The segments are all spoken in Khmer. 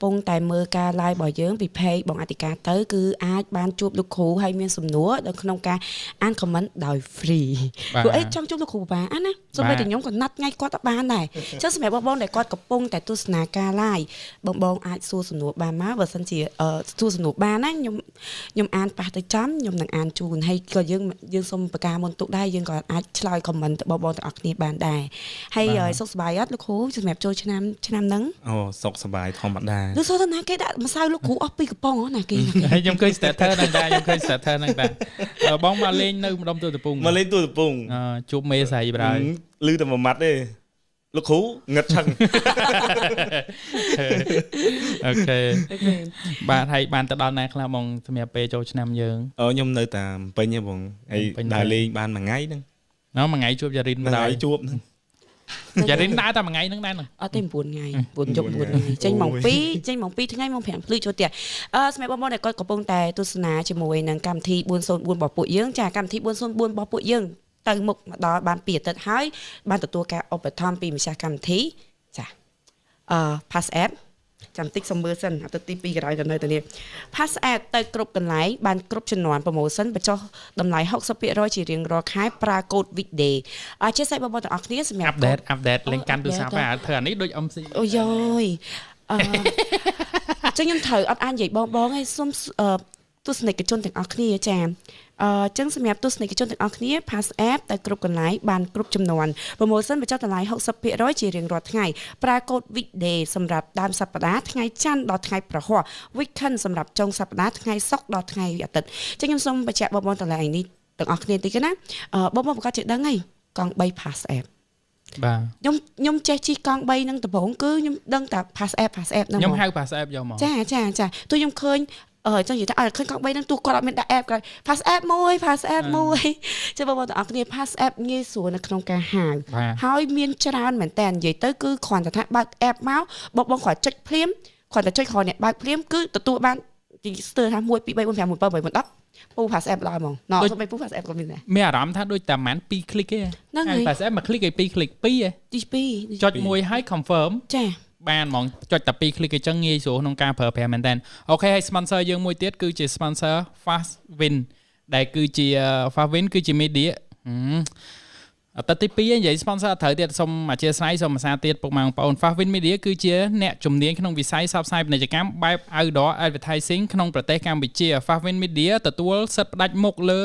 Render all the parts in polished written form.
ពងតែមើលការ live របស់យើងពី page បងអតិកាទៅគឺអាចបានជួបលោកគ្រូហើយមានសំណួរនៅក្នុងការអាន comment ដោយ free ព្រោះអីចង់ជួបលោកគ្រូបានណាសូម្បីតែខ្ញុំក៏ណាត់ថ្ងៃគាត់បានដែរអញ្ចឹងសម្រាប់បងដែលគាត់កំពុងតែទស្សនាការ live បងអាចសួរសំណួរបានមកបើសិនជាសួរសំណួរបានណាខ្ញុំអានប៉ះទៅចំខ្ញុំនឹងអានជូនហើយក៏យើងសូមប្រកាសមុនទុកដែរយើងក៏អាចឆ្លើយ comment ទៅបងទាំងអស់គ្នាបានដែរហើយសុខសប្បាយអត់លោកគ្រូសម្រាប់ចូលឆ្នាំហ្នឹងអូសុខសប្បាយធម្មតា លោកសួរថាណាគេដាក់ម្សៅលោកគ្រូអស់ពីកំប៉ុងណាគេហើយខ្ញុំឃើញ status ហ្នឹងដែរខ្ញុំឃើញ status ហ្នឹងដែរបងមកលេងនៅម្ដុំទូតពងមកលេងទូតពងជួបមេស្រីប្រហើយឮតែមួយម៉ាត់ទេលោកគ្រូងឹតឆឹងអូខេបាទហើយបានទៅដល់ណាខ្លះបងសម្រាប់ពេលចូលឆ្នាំយើងខ្ញុំនៅតាមពេញទេបងហើយដើរលេងបានមួយថ្ងៃហ្នឹងមួយថ្ងៃជួបយ៉ារិនមួយថ្ងៃជួបហ្នឹងយ៉ារិនដើរតែមួយថ្ងៃហ្នឹងដែរអត់ទេ9ថ្ងៃ9យប់9ថ្ងៃចេញម៉ោង2ថ្ងៃម៉ោង5ភ្លឺចូលផ្ទះសម្រាប់បងដែលគាត់កំពុងតែទស្សនាជាមួយនឹងកម្មវិធី404របស់ពួកយើងចាកម្មវិធី404របស់ពួកយើងទៅមុខមកដល់បាន2អាទិត្យហើយបានទទួលការឧបត្ថម្ភពីម្ចាស់កម្មវិធីចាPass App ចាំតិចសុំមើលសិនអាទិត្យទី2ក្រោយទៅនៅនេះ Pass App ទៅគ្រប់កន្លែងបានគ្រប់ចំនួន promotion បញ្ចុះតម្លៃ 60% ជារៀងរាល់ខែប្រើកូដ weekday អរចេះស្អីបងទាំងអស់គ្នាសម្រាប់ update លេងកាន់ទូរស័ព្ទហើយធ្វើអានេះដូច MC អូយយចឹងខ្ញុំត្រូវអត់អាននិយាយបងឯងសុំទស្សនិកជនទាំងអស់គ្នាចាចឹងសម្រាប់ទស្សនិកជនទាំងអស់គ្នា Pass App ទៅគ្រប់កន្លែងបានគ្រប់ចំនួន promotion បញ្ចុះតម្លៃ 60% ជារៀងរាល់ថ្ងៃប្រើកូដ weekday សម្រាប់ដើមសប្តាហ៍ថ្ងៃច័ន្ទដល់ថ្ងៃប្រហ័ស weekend សម្រាប់ចុងសប្តាហ៍ថ្ងៃសុក្រដល់ថ្ងៃអាទិត្យចឹងខ្ញុំសូមបញ្ជាក់បងតម្លៃនេះទាំងអស់គ្នាតិចណាបងប្រកាសជិះដឹងហើយកង់3 Pass App បាទខ្ញុំចេះជិះកង់3ហ្នឹងដំបូងគឺខ្ញុំដឹងតែ Pass App ហ្នឹងខ្ញុំហៅ Pass App យកមកចាទោះខ្ញុំឃើញចឹងនិយាយថាអត់ឃើញកង់3ហ្នឹងទូគាត់អត់មានដាក់ app ក៏ Pass App មួយចាំបងទាំងអស់គ្នា Pass App ងាយស្រួលនៅក្នុងការហៅហើយមានច្រើនមែនតើនិយាយទៅគឺគ្រាន់តែថាបើក app មកបងគ្រាន់ចុចភ្លាមគ្រាន់តែចុចគ្រាន់អ្នកបើកភ្លាមគឺទទួលបានស្ទើរថា1 2 3 4 5 6 7 8 9 10ពូ Pass App ដល់ហ្មងណ៎ទៅបីពូ Pass App ក៏មានដែរមានអារម្មណ៍ថាដូចតែប្រហែល2 click ទេហ្នឹងហើយ Pass App មួយ click ឯ2 click 2ឯទី2ចុចមួយហើយ confirm ចាបានហ្មងចុចតែ2 click អញ្ចឹងងាយស្រួលក្នុងការប្រើប្រាស់មែនតើអូខេហើយ sponsor យើងមួយទៀតគឺជា sponsor Fast Win ដែលគឺជា Fast Win គឺជា media អត្តទី2និយាយ sponsor ត្រូវទៀតសូមអធិស្ឋានសូមអាសាទៀតពុកម៉ែបងប្អូន Fast Win Media គឺជាអ្នកជំនាញក្នុងវិស័យផ្សព្វផ្សាយពាណិជ្ជកម្មបែប outdoor advertising ក្នុងប្រទេសកម្ពុជា Fast Win Media ទទួលសិទ្ធិផ្ដាច់មុខលើ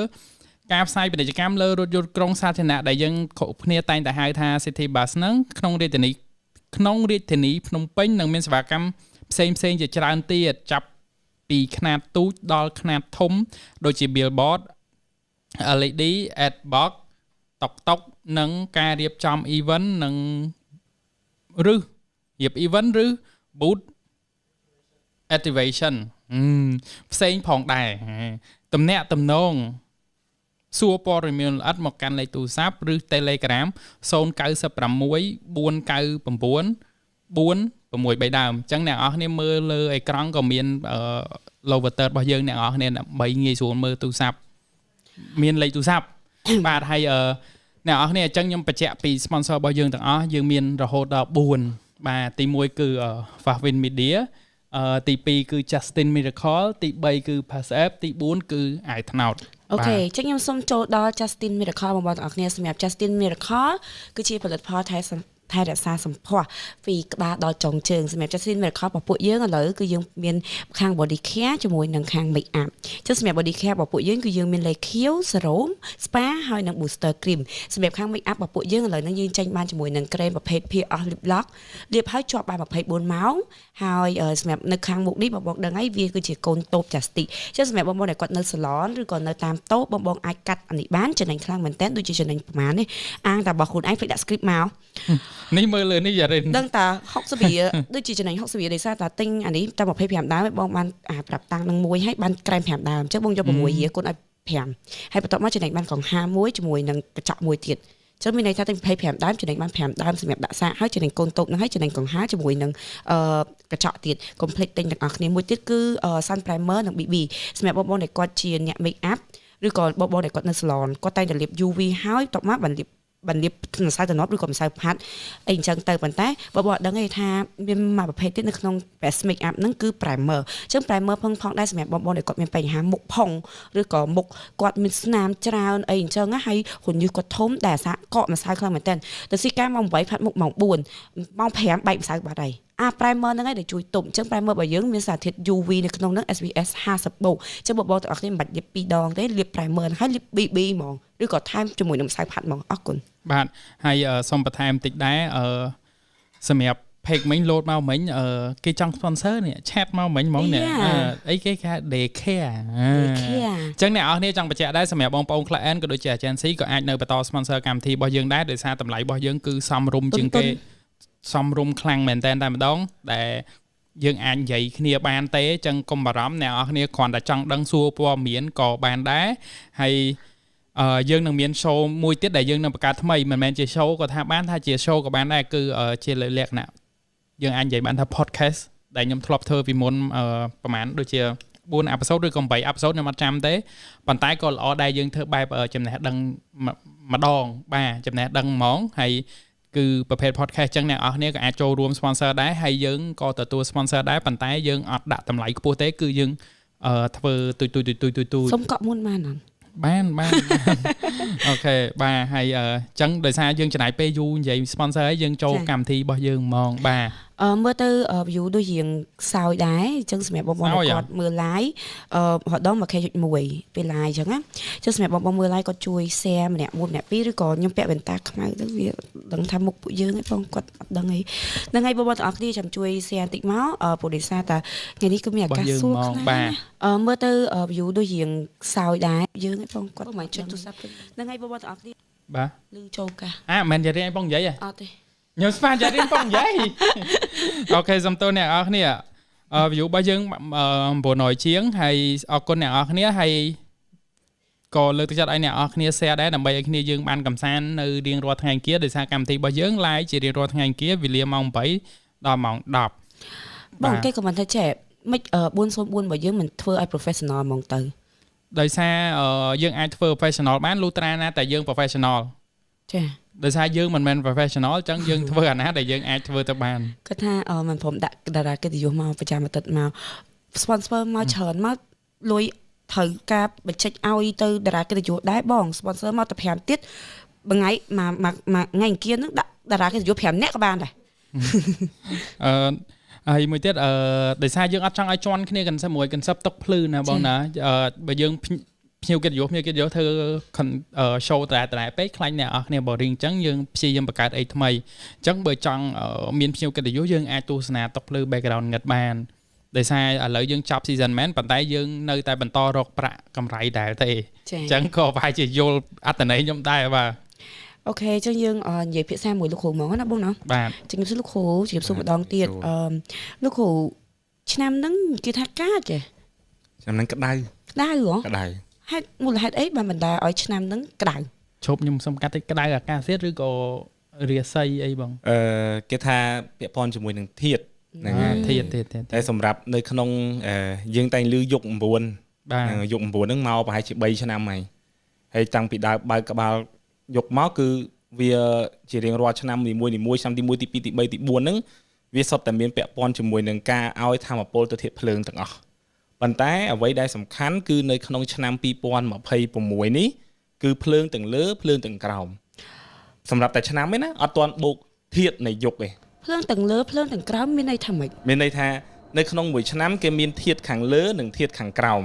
ការផ្សាយពាណិជ្ជកម្មលើរថយន្តក្រុងសាធារណៈដែលយើងគ្រប់គ្នាតែងតែហៅថា City Bus ហ្នឹងក្នុងរាជធានីភ្នំពេញនិងមានសេវាកម្មផ្សេងជាច្រើនទៀតចាប់ពីខ្នាតទូចដល់ខ្នាតធំដូចជា billboard LED adbox តុកនិងការរៀបចំ event និងឬ booth activation ផ្សេងផងដែរទំនាក់ទំនងសួរព័ត៌មានល្អិតមកកាន់លេខទូរស័ព្ទឬ Telegram 097 499 463ដើមអញ្ចឹងអ្នកនរគ្នាមើលលើអេក្រង់ក៏មាន locator របស់យើងអ្នកនរគ្នាដើម្បីងាយស្រួលមើលទូរស័ព្ទមានលេខទូរស័ព្ទបាទហើយអ្នកនរគ្នាអញ្ចឹងខ្ញុំបញ្ជាក់ពី sponsor របស់យើងទាំងអស់យើងមានរហូតដល់4បាទទី1គឺ Fast Win Media ទី2គឺ Justin Miracle ទី3គឺ Pass App ទី4គឺ iTnout អូខេចឹងខ្ញុំសូមចូលដល់ Justin Miracle បងប្អូនទាំងអស់គ្នាសម្រាប់ Justin Miracle គឺជាផលិតផលថែរក្សាសម្ផស្សពីក្បាលដល់ចុងជើងសម្រាប់ Justin Miracle របស់ពួកយើងឥឡូវគឺយើងមានខាង body care ជាមួយនឹងខាង make up ចឹងសម្រាប់ body care របស់ពួកយើងគឺយើងមាន lace Q serum spa ហើយនិង booster cream សម្រាប់ខាង make up របស់ពួកយើងឥឡូវហ្នឹងយើងចេញបានជាមួយនឹង krem ប្រភេទ Pure Off Lip Lock លាបហើយជាប់បាន24ម៉ោងហើយសម្រាប់នៅខាងមុខនេះបងដឹងហើយវាគឺជាកូនតូប plastic ចឹងសម្រាប់បងដែលគាត់នៅ salon ឬក៏នៅតាមតូបបងអាចកាត់អានេះបានចំណេញខ្លាំងមែនតើដូចជាចំណេញប្រហែលនេះអាងតែរបស់ខ្លួនឯងភ្លេចដាក់ script មកនេះមើលលើនេះយ៉ារិនដឹងតា60រៀលដូចជាចំណេញ60រៀលដោយសារតែទិញអានេះតែ25ដើមបងបានប្រាប់តាំងនឹងមួយហើយបានក្រែម5ដើមអញ្ចឹងបងយក6រៀលគុណឲ្យ5ហើយបន្ទាប់មកចំណេញបានកង្ហាមួយជាមួយនឹងកញ្ចក់មួយទៀតចឹងមានន័យថាទិញ25ដើមចំណេញបាន5ដើមសម្រាប់ដាក់សាកហើយចំណេញកូនតូបនឹងហើយចំណេញកង្ហាជាមួយនឹងកញ្ចក់ទៀតកុំភ្លេចទិញទាំងអស់គ្នាមួយទៀតគឺ Sun Primer និង BB សម្រាប់បងដែលគាត់ជាអ្នក make up ឬក៏បងដែលគាត់នៅ salon គាត់តែងតែលាប UV ហើយបន្ទាប់មកបានលាប បណ្ឌិតម្សៅតំណប់ឬក៏ម្សៅផាត់អីអញ្ចឹងទៅប៉ុន្តែបើបងដឹងឯថាមានមួយប្រភេទទៀតនៅក្នុង base make up ហ្នឹងគឺ primer អញ្ចឹង primer ផងដែរសម្រាប់បងដែលគាត់មានបញ្ហាមុខផុងឬក៏មុខគាត់មានស្នាមច្រើនអីអញ្ចឹងហើយរញើសគាត់ធំតែអាសាកកម្សៅខ្លាំងមែនតើទៅស៊ីការម៉ោង8ផាត់មុខម៉ោង4ម៉ោង5បែកម្សៅបាត់ហើយprimer ហ្នឹងឯងដែលជួយទប់អញ្ចឹង primer របស់យើងមានសារធាតុ UV នៅក្នុងហ្នឹង SPF 50 បូកអញ្ចឹងបងទាំងអស់គ្នាមិនបាច់លាប2ដងទេលាប primer ហ្នឹងហើយលាប BB ហ្មងឬក៏ថែមជាមួយនឹងម្សៅផាត់ហ្មងអរគុណបាទហើយសូមបន្ថែមតិចដែរសម្រាប់ page មិញ load មកមិញគេចង់ sponsor នេះ chat មកមិញហ្មងនេះអីគេគេ Daycare អញ្ចឹងអ្នកនរគ្នាចង់បញ្ជាក់ដែរសម្រាប់បងប្អូន client ក៏ដូចជា agency ក៏អាចនៅបន្ត sponsor កម្មវិធីរបស់យើងដែរដោយសារតម្លៃរបស់យើងគឺសមរម្យជាងគេសមរម្យខ្លាំងមែនតើតែម្ដងដែលយើងអាចនិយាយគ្នាបានទេអញ្ចឹងកុំបារម្ភអ្នកនរគ្នាគ្រាន់តែចង់ដឹងសួរព័ត៌មានក៏បានដែរហើយយើងនឹងមាន show មួយទៀតដែលយើងនឹងបង្កើតថ្មីមិនមែនជា show ក៏ថាបានថាជា show ក៏បានដែរគឺជាលក្ខណៈយើងអាចនិយាយបានថា podcast ដែលខ្ញុំធ្លាប់ធ្វើពីមុនប្រហែលដូចជា4 episode ឬក៏8 episode ខ្ញុំអត់ចាំទេប៉ុន្តែក៏ល្អដែរយើងធ្វើបែបចំណេះដឹងម្ដងបាទចំណេះដឹងហ្មងហើយគឺប្រភេទ podcast ចឹងអ្នកនរគ្នាក៏អាចចូលរួម sponsor ដែរហើយយើងក៏ទទួល sponsor ដែរប៉ុន្តែយើងអត់ដាក់តម្លៃខ្ពស់ទេគឺយើងធ្វើទុយសុំកក់មុនបានអត់បានអូខេបាទហើយចឹងដោយសារយើងចំណាយពេលយូរនិយាយ sponsor ហើយយើងចូលកម្មវិធីរបស់យើងហ្មងបាទមើលទៅ view ដូចរៀងខ្សោយដែរអញ្ចឹងសម្រាប់បងប្អូនគាត់មើល live រដង 1k1 ពេល live អញ្ចឹងណាអញ្ចឹងសម្រាប់បងប្អូនមើល live គាត់ជួយ share ម្នាក់មួយម្នាក់ពីរឬក៏ខ្ញុំពាក់វ៉ែនតាខ្មៅទៅវាដឹងថាមុខពួកយើងឯងបងគាត់អត់ដឹងអីហ្នឹងហើយបងប្អូនទាំងអស់គ្នាចាំជួយ share បន្តិចមកព្រោះដោយសារតែថ្ងៃនេះគឺមានឱកាសសួរខ្លាំងមើលទៅ view ដូចរៀងខ្សោយដែរយើងឯងបងគាត់មិនចុចទូរស័ព្ទហ្នឹងហើយបងប្អូនទាំងអស់គ្នាបាទឮចូលកាសមិននិយាយឯងបងនិយាយអត់ទេខ្ញុំស្មានចារៀនបងនិយាយអូខេសំទោសអ្នកនរគ្នា view របស់យើង900ជាងហើយអរគុណអ្នកនរគ្នាហើយក៏លើកទឹកចិត្តឲ្យអ្នកនរគ្នា share ដែរដើម្បីឲ្យគ្នាយើងបានកំសាន្តនៅរៀងរាល់ថ្ងៃអង្គារដោយសារកម្មវិធីរបស់យើង live ជារៀងរាល់ថ្ងៃអង្គារវេលាម៉ោង8ដល់ម៉ោង10បងគេក៏មិនថាចេះមិន404របស់យើងមិនធ្វើឲ្យ professional ហ្មងទៅដោយសារយើងអាចធ្វើ professional បានលុះត្រាណាតែយើង professional ចាដោយសារយើងមិនមែន professional អញ្ចឹងយើងធ្វើអាណាដែលយើងអាចធ្វើទៅបានគាត់ថាមិនព្រមដាក់តារាកិត្តិយសមកប្រចាំអាទិត្យមក sponsor មកច្រើនមកលុយត្រូវការបញ្ចេញឲ្យទៅតារាកិត្តិយសដែរបង sponsor មកទៅ5ទៀតមួយថ្ងៃថ្ងៃអង្គារហ្នឹងដាក់តារាកិត្តិយស5នាក់ក៏បានដែរហើយមួយទៀតដោយសារយើងអត់ចង់ឲ្យជន់គ្នាกันមួយ concept ទឹកភ្លឺណាបងណាបើយើងភ្ញៀវកិត្តិយសធ្វើ show តែពេកខ្លាញ់អ្នកនរគ្នា boring អញ្ចឹងយើងព្យាយាមបង្កើតអីថ្មីអញ្ចឹងបើចង់មានភ្ញៀវកិត្តិយសយើងអាចទស្សនាទឹកភ្លឺ background ងឹតបានដោយសារឥឡូវយើងចាប់ season មែនប៉ុន្តែយើងនៅតែបន្តរកប្រាក់កម្រៃដែរទេអញ្ចឹងក៏ប្រហែលជាយល់អត្ថន័យខ្ញុំដែរបាទអូខេអញ្ចឹងយើងនិយាយភាសាមួយលោកគ្រូហ្មងណាបងណាបាទជំរាបសួរលោកគ្រូជំរាបសួរម្ដងទៀតលោកគ្រូឆ្នាំហ្នឹងគេថាកាចទេឆ្នាំហ្នឹងក្តៅហេតុមូលហេតុអីបានបណ្ដាលឲ្យឆ្នាំហ្នឹងក្តៅឈប់ខ្ញុំសុំកាត់តិចក្តៅអាកាសធាតុឬក៏រាសីអីបងគេថាពាក់ព័ន្ធជាមួយនឹងធាតុហ្នឹងហើយធាតុតែសម្រាប់នៅក្នុងយើងតែងលឺយុគ9បាទយុគ9ហ្នឹងមកប្រហែលជា3ឆ្នាំហើយតាំងពីដើមបើកក្បាលយុគមកគឺវាជារៀងរាល់ឆ្នាំនីមួយឆ្នាំទី1ទី2ទី3ទី4ហ្នឹងវាសុទ្ធតែមានពាក់ព័ន្ធជាមួយនឹងការឲ្យធម្មពលទៅធាតុភ្លើងទាំងអស់ប៉ុន្តែអ្វីដែលសំខាន់គឺនៅក្នុងឆ្នាំ2026នេះគឺភ្លើងទាំងលើភ្លើងទាំងក្រោមសម្រាប់តែឆ្នាំនេះណាអត់ទាន់បូកធាតុនៃយុគទេភ្លើងទាំងលើភ្លើងទាំងក្រោមមានន័យថាម៉េចមានន័យថានៅក្នុងមួយឆ្នាំគេមានធាតុខាងលើនិងធាតុខាងក្រោម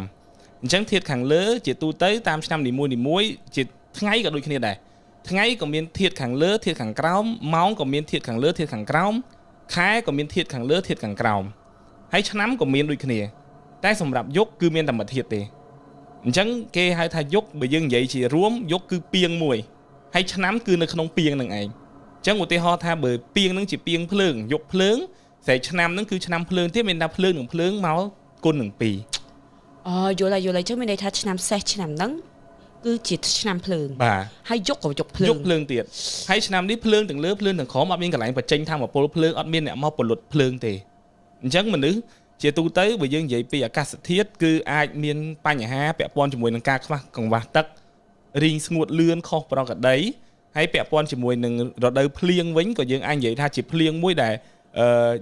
អញ្ចឹងធាតុខាងលើជាទូទៅតាមឆ្នាំនីមួយជាថ្ងៃក៏ដូចគ្នាដែរថ្ងៃក៏មានធាតុខាងលើធាតុខាងក្រោមម៉ោងក៏មានធាតុខាងលើធាតុខាងក្រោមខែក៏មានធាតុខាងលើធាតុខាងក្រោមហើយឆ្នាំក៏មានដូចគ្នាតែសម្រាប់យុគគឺមានតែមួយធាតុទេអញ្ចឹងគេហៅថាយុគបើយើងនិយាយជារួមយុគគឺពាងមួយហើយឆ្នាំគឺនៅក្នុងពាងនឹងឯងអញ្ចឹងឧទាហរណ៍ថាបើពាងនឹងជាពាងភ្លើងយុគភ្លើងតែឆ្នាំនឹងគឺឆ្នាំភ្លើងទៀតមានតែភ្លើងនឹងភ្លើងមកគុណនឹង2យល់ហើយចឹងមានន័យថាឆ្នាំសេះឆ្នាំហ្នឹងគឺជាឆ្នាំភ្លើងបាទហើយយុគក៏យុគភ្លើងទៀតហើយឆ្នាំនេះភ្លើងទាំងលើភ្លើងទាំងក្រោមអត់មានកន្លែងបញ្ចេញធម្មពលភ្លើងអត់មានអ្នកមកពលុតភ្លើងទេអញ្ចឹងមនុស្សជាទូទៅបើយើងនិយាយពីអាកាសធាតុគឺអាចមានបញ្ហាពាក់ព័ន្ធជាមួយនឹងការខ្វះកង្វះទឹករីងស្ងួតលឿនខុសប្រក្រតី ហើយពាក់ព័ន្ធជាមួយនឹងរដូវភ្លៀងវិញក៏យើងអាចនិយាយថាជាភ្លៀងមួយដែល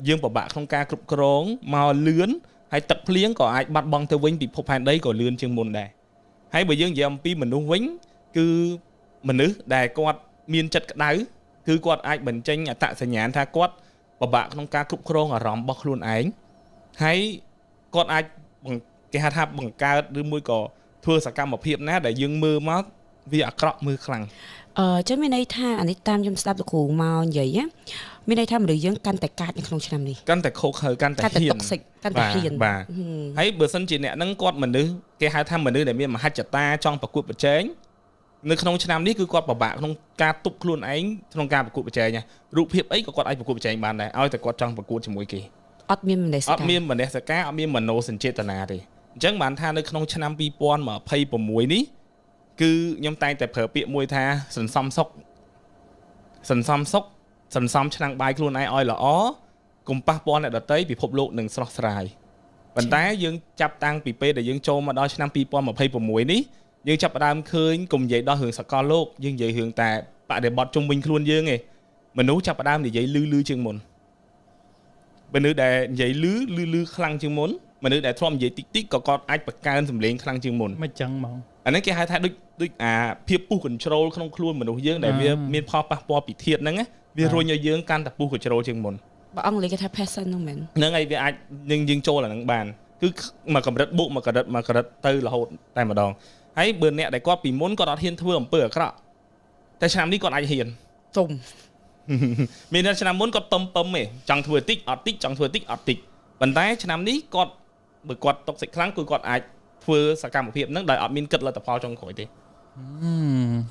យើងពិបាកក្នុងការគ្រប់គ្រងមកលឿនហើយទឹកភ្លៀងក៏អាចបាត់បង់ទៅវិញពិភពផែនដីក៏លឿនជាងមុនដែរហើយបើយើងនិយាយអំពីមនុស្សវិញគឺមនុស្សដែលគាត់មានចិត្តក្តៅគឺគាត់អាចបញ្ចេញអត្តសញ្ញាណថាគាត់ពិបាកក្នុងការគ្រប់គ្រងអារម្មណ៍របស់ខ្លួនឯងហើយគាត់អាចគេហៅថាបង្កើតឬមួយក៏ធ្វើសកម្មភាពណាដែលយើងមើលមកវាអាក្រក់មើលខ្លាំង ចឹងមានន័យថាអានេះតាមខ្ញុំស្ដាប់លោកគ្រូមកនិយាយណាមានន័យថាមនុស្សយើងកាន់តែកាចនៅក្នុងឆ្នាំនេះ កាន់តែខុសហើយកាន់តែហ៊ាន toxic កាន់តែហ៊ាន បាទហើយបើសិនជាអ្នកហ្នឹងគាត់មនុស្សគេហៅថាមនុស្សដែលមានមហិច្ឆតាចង់ប្រកួតប្រជែងនៅក្នុងឆ្នាំនេះគឺគាត់ពិបាកក្នុងការទប់ខ្លួនឯងក្នុងការប្រកួតប្រជែងរូបភាពអីក៏គាត់អាចប្រកួតប្រជែងបានដែរឲ្យតែគាត់ចង់ប្រកួតជាមួយគេ អត់មានមនសិការ អត់មានមនសិការអត់មានមโนសញ្ចេតនាទេអញ្ចឹងបានថានៅក្នុងឆ្នាំ2026នេះគឺខ្ញុំតែងតែប្រើពាក្យមួយថាសន្សំសុខសន្សំឆ្នាំងបាយខ្លួនឯងឲ្យល្អកុំប៉ះពាល់អ្នកដទៃពិភពលោកនឹងស្រស់ស្រាយប៉ុន្តែយើងចាប់តាំងពីពេលដែលយើងចូលមកដល់ឆ្នាំ2026នេះយើងចាប់ផ្ដើមឃើញកុំនិយាយដល់រឿងសកលលោកយើងនិយាយរឿងតែបរិបទជុំវិញខ្លួនយើងឯងមនុស្សចាប់ផ្ដើមនិយាយលឺជាងមុនមនុស្សដែលនិយាយលឺខ្លាំងជាងមុនមនុស្សដែលធ្លាប់និយាយតិចក៏គាត់អាចបង្កើនសម្លេងខ្លាំងជាងមុន មិនចឹងហ្មង អានេះគេហៅថាដូចអាភាពពុះ control ក្នុងខ្លួនមនុស្សយើងដែលវាមានផលប៉ះពាល់ពីធាតុហ្នឹងវារុញឲ្យយើងកាន់តែពុះ control ជាងមុន បើអង់គ្លេសគេថា passion ហ្នឹងមែន ហ្នឹងហើយវាអាចយើងចូលអាហ្នឹងបានគឺមកកម្រិតបូកមកកម្រិតទៅរហូតតែម្ដងហើយបើអ្នកដែលគាត់ពីមុនគាត់អត់ហ៊ានធ្វើអំពើអាក្រក់តែឆ្នាំនេះគាត់អាចហ៊ាន ទុំ មានតែឆ្នាំមុនគាត់ពឹមឯងចង់ធ្វើតិចអត់តិចចង់ធ្វើតិចអត់តិចប៉ុន្តែឆ្នាំនេះគាត់បើគាត់តុកសិកខ្លាំងគឺគាត់អាចធ្វើសកម្មភាពហ្នឹងដោយអត់មានគិតលទ្ធផលចុងក្រោយទេ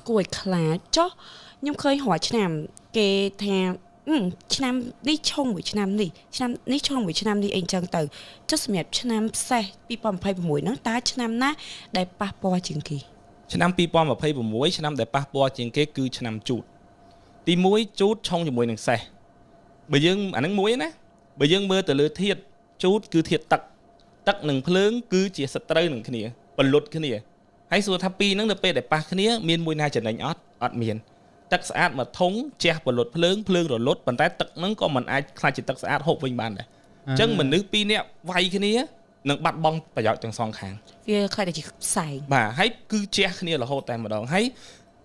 គួរឲ្យខ្លាចចុះខ្ញុំឃើញរាល់ឆ្នាំគេថាឆ្នាំនេះឆុងមួយឆ្នាំនេះឆ្នាំនេះឆុងមួយឆ្នាំនេះអីចឹងទៅចុះសម្រាប់ឆ្នាំផ្សេង2026ហ្នឹងតើឆ្នាំណាដែលប៉ះពាល់ជាងគេ ឆ្នាំ2026ឆ្នាំដែលប៉ះពាល់ជាងគេគឺឆ្នាំជូតទី1ជូតឆុងជាមួយនឹងសេះបើយើងអាហ្នឹងមួយណាបើយើងមើលទៅលើធាតុជូតគឺធាតុទឹកនិងភ្លើងគឺជាសត្រូវនឹងគ្នាពលុតគ្នាហើយសួរថាពីរហ្នឹងនៅពេលដែលប៉ះគ្នាមានមួយណាចំណេញអត់មានទឹកស្អាតមកធុងជះពលុតភ្លើងរលត់ប៉ុន្តែទឹកហ្នឹងក៏មិនអាចខ្លាចជាទឹកស្អាតហូបវិញបានដែរអញ្ចឹងមនុស្សពីរនាក់វាយគ្នានឹងបាត់បង់ប្រយោជន៍ទាំងសងខាង វាខ្លាចតែជាផ្សែង បាទហើយគឺជះគ្នារហូតតែម្ដងហើយ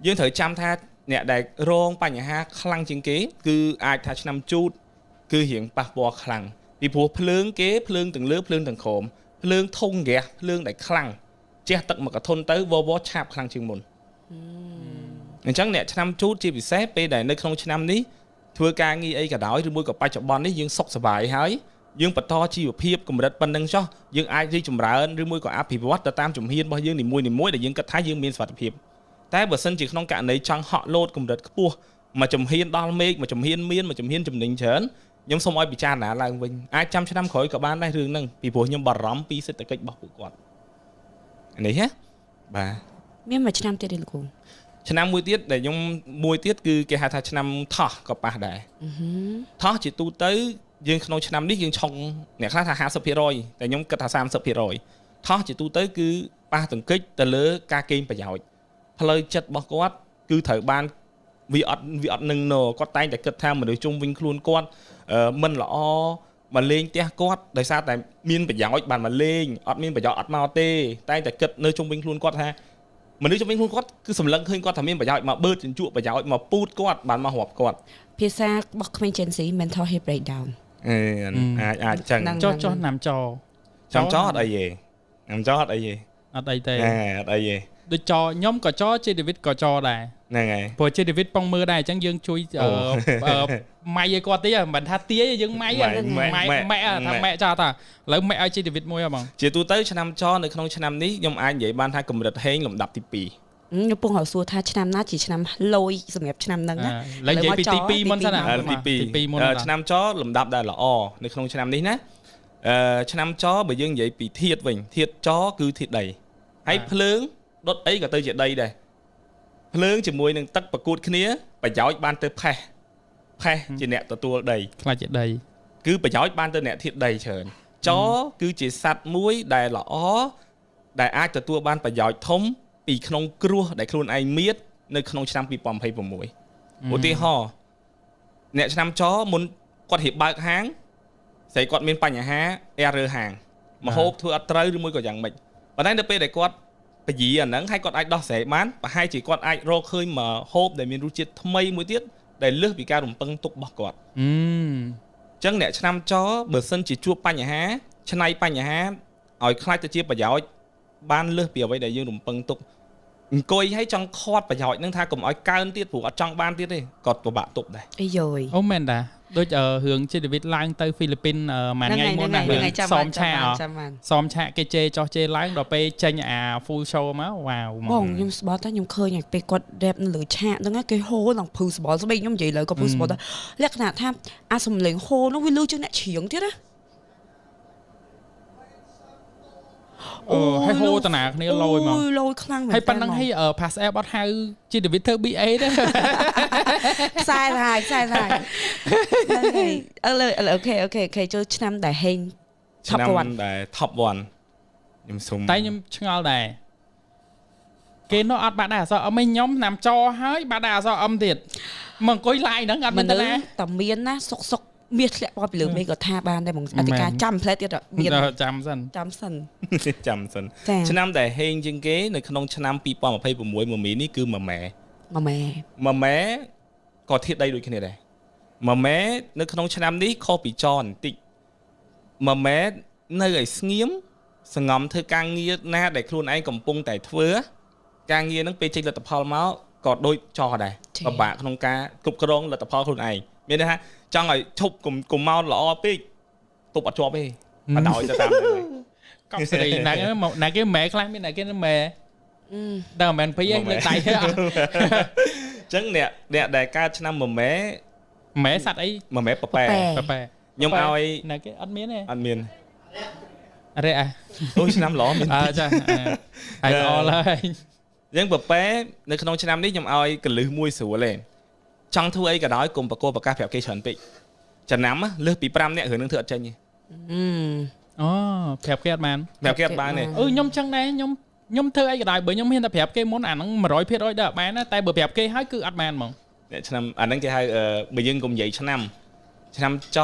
យើងត្រូវចាំថាអ្នកដែលរងបញ្ហាខ្លាំងជាងគេគឺអាចថាឆ្នាំជូតគឺរៀងប៉ះពាល់ខ្លាំងពីព្រោះភ្លើងគេភ្លើងទាំងលើភ្លើងទាំងក្រោមភ្លើងធុងហ្គាសភ្លើងដែលខ្លាំងជះទឹកមកកធុនទៅវឆាបខ្លាំងជាងមុនអញ្ចឹងអ្នកឆ្នាំជូតជាពិសេសពេលដែលនៅក្នុងឆ្នាំនេះធ្វើការងារអីក៏ដោយឬមួយក៏បច្ចុប្បន្ននេះយើងសុខសប្បាយហើយយើងបន្តជីវភាពកម្រិតប៉ុណ្ណឹងចុះយើងអាចរីកចម្រើនឬមួយក៏អភិវឌ្ឍទៅតាមជំហានរបស់យើងនីមួយៗដែលយើងគិតថាយើងមានសុវត្ថិភាពតែបើសិនជាក្នុងករណីចង់ហក់លោតកម្រិតខ្ពស់មួយជំហានដល់មេឃមួយជំហានមានមួយជំហានចំណេញច្រើនខ្ញុំសូមឲ្យពិចារណាឡើងវិញអាចចាំឆ្នាំក្រោយក៏បានដែររឿងហ្នឹងពីព្រោះខ្ញុំបារម្ភពីសេដ្ឋកិច្ចរបស់ពួកគាត់នេះហ៎បាទ មានមួយឆ្នាំទៀតទេលោកគ្រូ ឆ្នាំមួយទៀតដែលខ្ញុំមួយទៀតគឺគេហៅថាឆ្នាំថោះក៏ប៉ះដែរថោះជាទូទៅយើងក្នុងឆ្នាំនេះយើងឆុងអ្នកខ្លះថា 50% តែខ្ញុំគិតថា 30% ថោះជាទូទៅគឺប៉ះទង្គិចទៅលើការកេងប្រយោជន៍ផ្លូវចិត្តរបស់គាត់គឺត្រូវបានវាអត់នឹងគាត់តែងតែគិតថាមនុស្សជុំវិញខ្លួនគាត់មិនល្អមកលេងផ្ទះគាត់ដោយសារតែមានប្រយោជន៍បានមកលេងអត់មានប្រយោជន៍អត់មកទេតែតែគិតនៅជុំវិញខ្លួនគាត់ថាមនុស្សជុំវិញខ្លួនគាត់គឺសម្លឹងឃើញគាត់ថាមានប្រយោជន៍មកបឺតជញ្ជក់ប្រយោជន៍មកពូតគាត់បានមករាប់គាត់ ភាសារបស់ក្មេង Gen Z mental health breakdown អាចចឹង ចុះណាំចោ ចាំចោអត់អីទេណាំចោអត់អីទេ អត់អីទេ អត់អីទេ ដូចចោខ្ញុំក៏ចោជាដេវីតក៏ចោដែរ ហ្នឹងហើយ ព្រោះជាដេវីតប៉ងមើលដែរអញ្ចឹងយើងជួយម៉ៃឲ្យគាត់តិចមិនថាទាយយើងម៉ៃម៉ែថាម៉ែចាថាឥឡូវម៉ែឲ្យជាដេវីតមួយហ៎បង ជាទូទៅឆ្នាំចនៅក្នុងឆ្នាំនេះខ្ញុំអាចនិយាយបានថាកម្រិតហេងលំដាប់ទី2 ខ្ញុំពងរសួរថាឆ្នាំណាជាឆ្នាំលយសម្រាប់ឆ្នាំហ្នឹងណា ឡើយនិយាយពីទី2មុនសិនណា ទី2ឆ្នាំចលំដាប់ដែលល្អនៅក្នុងឆ្នាំនេះណាឆ្នាំចបើយើងនិយាយពីធាតុវិញធាតុចគឺធាតុដីហើយភ្លើងដុតអីក៏ទៅជាដីដែរភ្លើងជាមួយនឹងទឹកប្រកួតគ្នាប្រយោជន៍បានទៅផេះជាអ្នកទទួលដី ខ្លាចជាដី គឺប្រយោជន៍បានទៅអ្នកធាតុដីច្រើនចគឺជាសត្វមួយដែលល្អដែលអាចទទួលបានប្រយោជន៍ធំពីក្នុងគ្រោះដែលខ្លួនឯងមាននៅក្នុងឆ្នាំ2026 ឧទាហរណ៍អ្នកឆ្នាំចមុនគាត់រៀបបើកហាងស្រីគាត់មានបញ្ហា error ហាងមកហូបធ្វើអត់ត្រូវឬមួយក៏យ៉ាងម៉េចប៉ុន្តែនៅពេលដែលគាត់ពយាអាហ្នឹងហើយគាត់អាចដោះស្រាយបានប្រហែលជាគាត់អាចរកឃើញមកហូបដែលមានរសជាតិថ្មីមួយទៀតដែលលើសពីការរំពឹងទុករបស់គាត់អញ្ចឹងអ្នកឆ្នាំចបើសិនជាជួបបញ្ហាឆ្នៃបញ្ហាឲ្យខ្លាចទៅជាប្រយោជន៍បានលើសពីអ្វីដែលយើងរំពឹងទុកអង្គុយឲ្យចង់ខាត់ប្រយោជន៍ហ្នឹងថាកុំឲ្យកើនទៀតព្រោះអត់ចង់បានទៀតទេគាត់ពិបាកទប់ដែរអីយយអូមែនតាដូចរឿងជីវិតឡើងទៅហ្វីលីពីនមួយថ្ងៃមុនណារឿងសមឆាសមឆាគេជេចោះជេឡើងដល់ពេលចេញអា full show មកវ៉ាវបងខ្ញុំស្បល់តែខ្ញុំឃើញពេលគាត់ rap នៅលើឆាកហ្នឹងគេហូរឡើងភឺស្បល់ស្បែកខ្ញុំនិយាយលើក៏ភឺស្បល់ដែរលក្ខណៈថាអាសំឡេងហូរនោះវាលឺជាងអ្នកច្រៀងទៀតណាអូហើយហូរតាណាគ្នាលយមកលយខ្លាំងមែនហើយប៉ុណ្ណឹងឲ្យ pass app អត់ហៅជីវិតធ្វើ BA ទេខ្សែហើយហ្នឹងហើយអូខេចូលឆ្នាំដែលហេង top 1ដែល top 1ខ្ញុំសុំតែខ្ញុំឆ្ងល់ដែរគេនោះអត់បាក់ដែរអសអមខ្ញុំឆ្នាំចហើយបាក់ដែរអសអមទៀតមកអង្គុយ live ហ្នឹងអត់មានតាណាតែមានណាសុកមាសធ្លាក់បោះពីលើមេក៏ថាបានដែរបងអតិកាចាំផ្លែតទៀតមានចាំសិនឆ្នាំដែលហេងជាងគេនៅក្នុងឆ្នាំ2026មួយមីនេះគឺម៉ែក៏ធៀបដីដូចគ្នាដែរម៉ែនៅក្នុងឆ្នាំនេះខុសពីចបន្តិចម៉ែនៅឲ្យស្ងៀមសង្ងំធ្វើការងារណាដែលខ្លួនឯងកំពុងតែធ្វើការងារហ្នឹងពេលចេញលទ្ធផលមកក៏ដូចចដែរពិបាកក្នុងការគ្រប់គ្រងលទ្ធផលខ្លួនឯងមានន័យថាចង់ឲ្យឈប់កុំមកល្អពេកទប់អត់ជាប់ទេបដ ாய் ទៅតាមហ្នឹងកប់សេរីណាគេម៉ែខ្លះមានណាគេម៉ែតែមិនមែនភ័យទេលើកដៃទេអញ្ចឹងអ្នកដែលកើតឆ្នាំម៉ែសัตว์អីម៉ែប៉ប៉ែខ្ញុំឲ្យណាគេអត់មានទេអត់មានរ៉េអូឆ្នាំល្អមានចាហើយល្អហើយអញ្ចឹងប៉ប៉ែនៅក្នុងឆ្នាំនេះខ្ញុំឲ្យកលឹះមួយស្រួលទេចង់ធ្វើអីក៏ដោយកុំប្រកួតប្រកាសប្រាប់គេច្រើនពេកចំណាំលើសពី5នាក់រឿងនឹងធ្វើអត់ចេញទេអូប្រាប់គេអត់បានទេខ្ញុំចឹងដែរខ្ញុំធ្វើអីក៏ដោយបើខ្ញុំហ៊ានតែប្រាប់គេមុនអាហ្នឹង 100% ដែរអត់បានតែបើប្រាប់គេហើយគឺអត់បានហ្មងអ្នកឆ្នាំអាហ្នឹងគេហៅបើយើងកុំនិយាយឆ្នាំច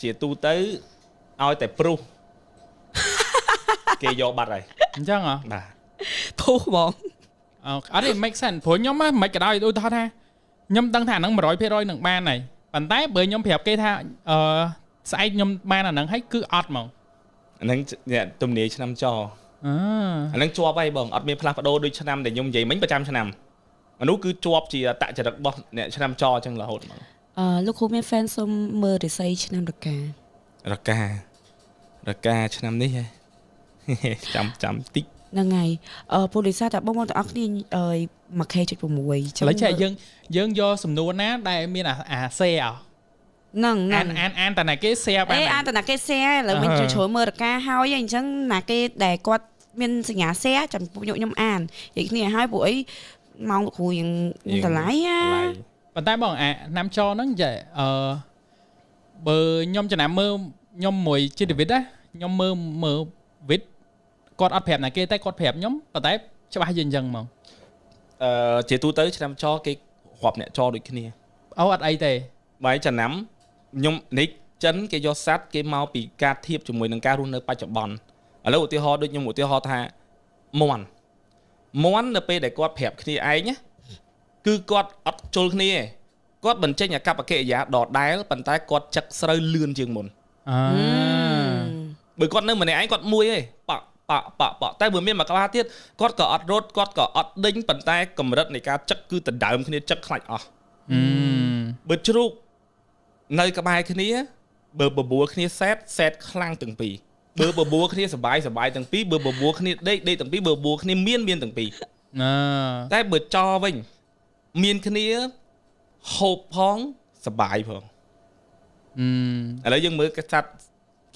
ជាទូទៅឲ្យតែព្រុសគេយកបាត់ហើយអញ្ចឹងហ៎បាទព្រុសហ្មងអត់ទេ make sense ព្រោះខ្ញុំមិនក៏ដោយឧទាហរណ៍ថាខ្ញុំដឹងថាអាហ្នឹង 100% នឹងបានហើយប៉ុន្តែបើខ្ញុំប្រាប់គេថាស្អែកខ្ញុំបានអាហ្នឹងហើយគឺអត់ហ្មងអាហ្នឹងអ្នកទំនាយឆ្នាំចអាហ្នឹងជាប់ហើយបងអត់មានផ្លាស់ប្ដូរដូចឆ្នាំដែលខ្ញុំនិយាយមិញប្រចាំឆ្នាំអានោះគឺជាប់ជាតចរិតរបស់អ្នកឆ្នាំចអញ្ចឹងរហូតហ្មងលោកគ្រូមាន fan សុំមើលរិស័យឆ្នាំរកាឆ្នាំនេះហ៎ចាំតិចហ្នឹងហើយប៉ូលីសតែបងទាំងអស់គ្នា1K.6 ចឹងឥឡូវចេះយើងយកសំណួរណាដែលមានអា share ហ្នឹងអានតើណាគេ share បានអានតើណាគេ share ឥឡូវmìnhជ្រើមើលរកាហើយអញ្ចឹងណាគេដែលគាត់មានសញ្ញា share ចាំខ្ញុំអាននិយាយគ្នាហើយព្រោះអីម៉ោងលោកគ្រូយើងតម្លៃប៉ុន្តែបងអាណាំចហ្នឹងចេះបើខ្ញុំចំណាំមើលខ្ញុំមួយជីវិតណាខ្ញុំមើលវិតគាត់អត់ប្រាប់ណាគេតែគាត់ប្រាប់ខ្ញុំប៉ុន្តែច្បាស់យើងអញ្ចឹងហ្មងជាទូទៅឆ្នាំចគេរាប់អ្នកចដូចគ្នាអូអត់អីទេបាយចំណាំខ្ញុំនេះចិនគេយកសัตว์គេមកពីការធៀបជាមួយនឹងការរស់នៅបច្ចុប្បន្នឥឡូវឧទាហរណ៍ដូចខ្ញុំឧទាហរណ៍ថាមន់នៅពេលដែលគាត់ប្រាប់គ្នាឯងគឺគាត់អត់ជុលគ្នាគាត់បញ្ចេញអាកប្បកិរិយាដដែលប៉ុន្តែគាត់ចឹកស្រូវលឿនជាងមុនបើគាត់នៅម្នាក់ឯងគាត់មួយទេប៉តែបើមានមួយក្បាលទៀតគាត់ក៏អត់រត់គាត់ក៏អត់ដេញប៉ុន្តែកម្រិតនៃការចឹកគឺដណ្ដើមគ្នាចឹកខ្លាច់អស់បើជ្រូកនៅក្បែរគ្នាបើបបួលគ្នាសែតខ្លាំងទាំងពីរបើបបួលគ្នាសបាយទាំងពីរបើបបួលគ្នាដេកទាំងពីរបើបបួលគ្នាមានទាំងពីរតែបើចវិញមានគ្នាហូបផងសបាយផងឥឡូវយើងមើលកាសត្វ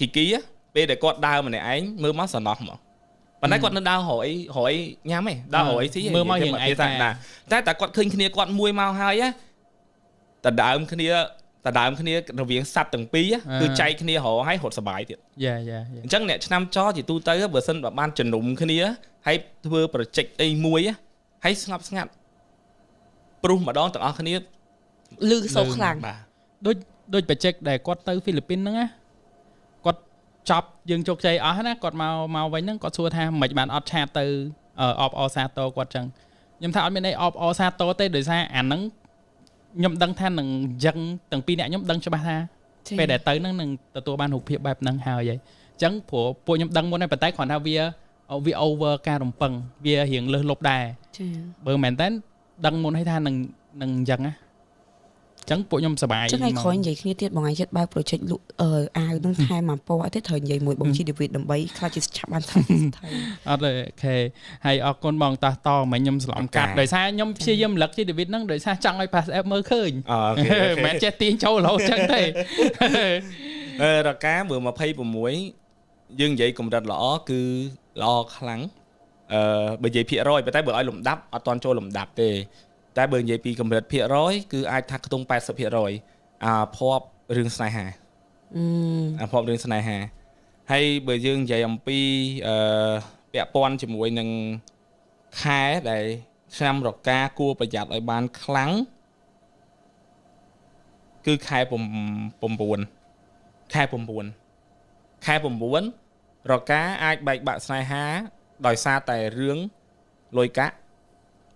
គីគីពេលដែលគាត់ដើរម្នាក់ឯងមើលមកសំណោះមកប៉ុន្តែគាត់នៅដើររយញ៉ាំឯងដើររយស៊ីមើលមកយ៉ាងឯងតែគាត់ឃើញគ្នាគាត់មួយមកហើយតដើមគ្នារវាងសัตว์ទាំងពីរគឺចែកគ្នារហើយរត់សបាយទៀតយ៉ាអញ្ចឹងអ្នកឆ្នាំចជាទូទៅបើសិនបានជំនុំគ្នាហើយធ្វើប្រជិចអីមួយហើយស្ងប់ស្ងាត់ព្រុសម្ដងទាំងអស់គ្នា លឺសូរខ្លាំង បាទ ដូចបច្ចេកដែលគាត់ទៅហ្វីលីពីនហ្នឹងណាគាត់ចប់យើងជោគជ័យអស់ណាគាត់មកវិញហ្នឹងគាត់សួរថាមិនបានអត់ឆាតទៅអបអសាទរគាត់ចឹងខ្ញុំថាអត់មានអីអបអសាទរទេដោយសារអាហ្នឹងខ្ញុំដឹងថានឹងយ៉ាងទាំងពីរអ្នកខ្ញុំដឹងច្បាស់ថាពេលដែលទៅហ្នឹងនឹងទទួលបានរូបភាពបែបហ្នឹងហើយអញ្ចឹងព្រោះពួកខ្ញុំដឹងមុនហើយប៉ុន្តែគ្រាន់ថាវា over ការរំពឹងវារៀងលើសលប់ដែរ ចា៎ បើមែនតើដឹងមុនហើយថានឹងអញ្ចឹងណាអញ្ចឹងពួកខ្ញុំសប្បាយ ចឹងឯងក្រោយនិយាយគ្នាទៀតបងឯងចិត្តបើក project លក់អាវនឹងថែមមកពណ៌ទេត្រូវនិយាយមួយបងជី David ដើម្បីខ្លះជាឆាប់បានថៃ អត់ទេអូខេហើយអរគុណបងតោះតមិញខ្ញុំស្លំកាត់ដោយសារខ្ញុំព្យាយាមរំលឹកជី David ហ្នឹងដោយសារចង់ឲ្យ pass app មើលឃើញ អូខេ មិនមែនចេះទាញចូលរហូតចឹងទេ រកាមើល26យើងនិយាយកម្រិតល្អគឺល្អខ្លាំងបើនិយាយភាគរយប៉ុន្តែបើឲ្យលំដាប់អត់តន់ចូលលំដាប់ទេតែបើនិយាយពីកម្រិតភាគរយគឺអាចថាខ្ទង់ 80% ភ័ព្វរឿងស្នេហាភ័ព្វរឿងស្នេហាហើយបើយើងនិយាយអំពីពាក់ព័ន្ធជាមួយនឹងខែដែលឆ្នាំរកាគួរប្រយ័ត្នឲ្យបានខ្លាំងគឺខែ9ខែ9រកាអាចបែកបាក់ស្នេហាដោយសារតែរឿងលុយកាក់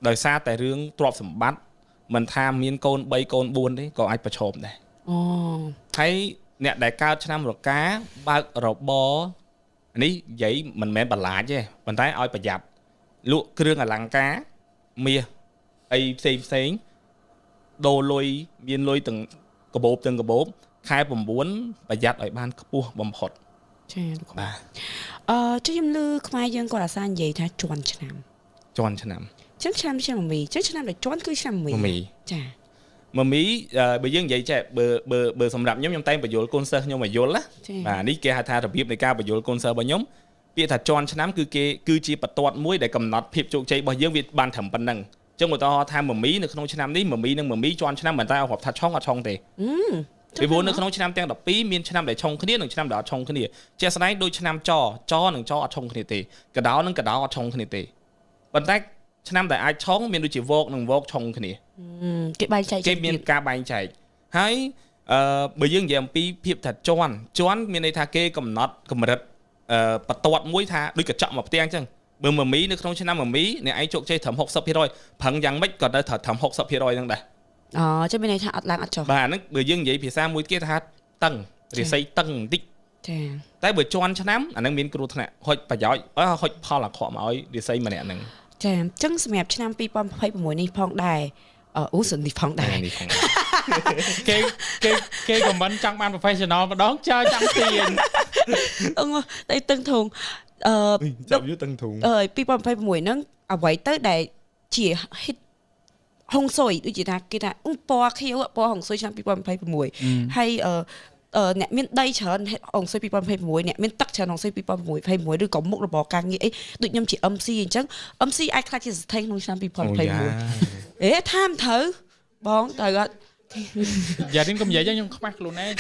ដោយសារតែរឿងទ្រព្យសម្បត្តិមិនថាមានកូន3កូន4ទេក៏អាចប្រឈមដែរអូហើយអ្នកដែលកើតឆ្នាំរកាបើករបរនេះនិយាយមិនមែនបន្លាចទេប៉ុន្តែឲ្យប្រយ័ត្នលក់គ្រឿងអលង្ការមាសអីផ្សេងដូរលុយមានលុយទាំងកាបូបខែ9ប្រយ័ត្នឲ្យបានខ្ពស់បំផុតចា៎លោកបាទចុះខ្ញុំលឺខ្មែរយើងគាត់អាសានិយាយថាជន់ឆ្នាំចឹងឆ្នាំមីចឹងឆ្នាំដែលជន់គឺឆ្នាំមីចាម៉មីបើយើងនិយាយចេះបើសម្រាប់ខ្ញុំតែងបញ្យល់កូនសិស្សខ្ញុំឲ្យយល់ណាបាទនេះគេហៅថារបៀបនៃការបញ្យល់កូនសិស្សរបស់ខ្ញុំពាក្យថាជន់ឆ្នាំគឺជាបន្ទាត់មួយដែលកំណត់ភាពជោគជ័យរបស់យើងវាបានត្រឹមប៉ុណ្ណឹងចឹងឧទាហរណ៍ថាម៉មីនៅក្នុងឆ្នាំនេះម៉មីនិងម៉មីជន់ឆ្នាំមិនតែឲ្យរាប់ថាឆុងអត់ឆុងទេពីព្រោះនៅក្នុងឆ្នាំទាំង12មានឆ្នាំដែលឆុងគ្នានិងឆ្នាំដែលអត់ឆុងគ្នាជាក់ស្ដែងដូចឆ្នាំចនិងចអត់ឆុងគ្នាទេកដោនិងកដោអត់ឆុងគ្នាទេប៉ុន្តែឆ្នាំដែលអាចឆុងមានដូចជាវោកនិងវោកឆុងគ្នាគេបែងចែកគេមានការបែងចែកហើយបើយើងនិយាយអំពីភាពថាជន់មានន័យថាគេកំណត់កម្រិតបន្ទាត់មួយថាដូចកញ្ចក់មកផ្ទាំងអញ្ចឹងបើម៉មីនៅក្នុងឆ្នាំម៉មីអ្នកឯងជោគជ័យត្រឹម 60% ប្រឹងយ៉ាងម៉េចក៏នៅត្រឹម 60% ហ្នឹងដែរចាំមានន័យថាអត់ឡើងអត់ចុះបាទហ្នឹងបើយើងនិយាយភាសាមួយគេថាតឹងរិស័យតឹងបន្តិចចាតែបើជន់ឆ្នាំអាហ្នឹងមានគ្រោះថ្នាក់ហុចប្រយោជន៍ហុចផលអាក្រក់មកឲ្យរិស័យម្នាក់ហ្នឹងចាអញ្ចឹងសម្រាប់ឆ្នាំ2026នេះផងដែរសិននេះផងដែរគេខមមិនចង់បាន professional ម្ដងចង់ទាញតែតឹងធងចាប់យូរតឹងធង2026ហ្នឹងអ្វីទៅដែលជា hit ហុងស៊ុយដូចជាថាគេថាពណ៌ខៀវពណ៌ហុងស៊ុយឆ្នាំ2026ហើយអ្នកមានដីច្រើនហុងស៊ុយ2026អ្នកមានទឹកច្រើនហុងស៊ុយ2026ឬក៏មុខរបរការងារអីដូចខ្ញុំជា MC អញ្ចឹង MC អាចខ្លាចជាស្ថេងក្នុងឆ្នាំ2026ថាមត្រូវបងត្រូវអត់យ៉ានេះកុំនិយាយខ្ញុំខ្មាស់ខ្លួនឯង